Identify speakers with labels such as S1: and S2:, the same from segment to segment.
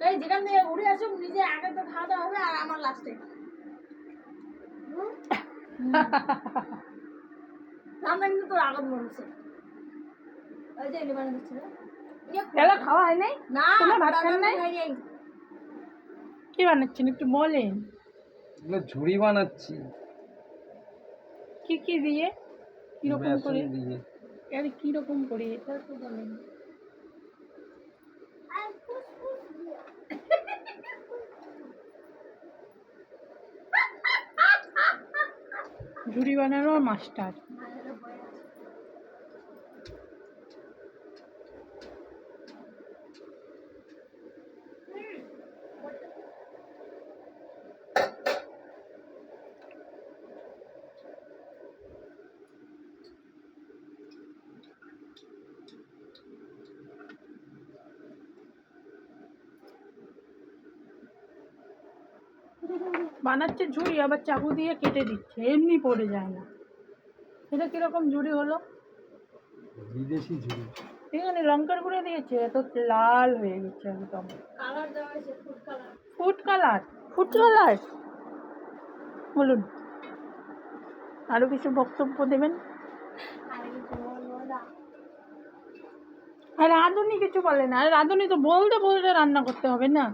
S1: এই যেখান থেকে উড়ে আসুক নিজে আগে তো খাওয়া দাওয়া হবে আর আমার লাস্টে রান্না কিন্তু তোর আগত মরছে ওই যে এলি বানা দিচ্ছে
S2: এলা খাওয়া হয় নাই
S1: না
S2: তোমরা ভাত খান নাই
S1: নাই
S2: কি বানাচ্ছেন একটু বলেন
S3: এগুলো ঝুড়ি বানাচ্ছি
S2: কি কি দিয়ে কিরকম
S3: বেসন
S2: করে
S3: দিয়ে।
S2: আরে কিরকম করে এটা তো বলেন ঝুড়ি বানানোর মাস্টার বানাচ্ছে ঝুড়ি আবার চাকু দিয়ে কেটে দিচ্ছে এমনি পড়ে যায় না এটা কিরকম ঝুড়ি হলো
S3: বিদেশি ঝুড়ি।
S2: এখানে লঙ্কার গুঁড়ো দিয়েছে এত লাল হয়ে গেছে একদম
S1: কালার দেওয়া হয়েছে food colour
S2: food colour food colour বলুন আরো কিছু বক্তব্য দেবেন
S1: আর কিছু বলবো না
S2: আর রাঁধুনি কিছু বলে না আর রাঁধুনি তো বলতে বলতে রান্না করতে হবে না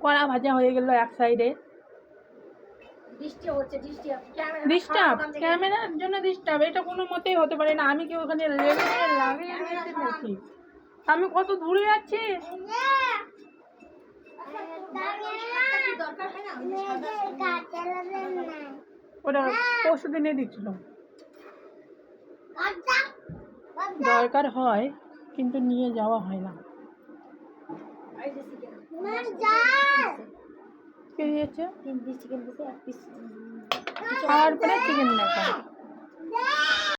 S2: কড়া ভাজা হয়ে গেল এক সাইডে
S1: দৃষ্টি হচ্ছে দৃষ্টি ক্যামেরা
S2: ডিস্টার্ব ক্যামেরার জন্য ডিস্টার্ব এটা কোনো মতেই হতে পারে না আমি কি ওখানে লাগিয়ে দিয়েছি নাকি আমি কত দূরে যাচ্ছি
S1: দরকার হয় না
S2: ওটা পরশু দিনে দিচ্ছিল দরকার হয় কিন্তু নিয়ে যাওয়া হয় না কে দিয়েছে
S1: তিন পিস চিকেন দিছে এক পিস
S2: খাওয়ার পরে চিকেন দেখা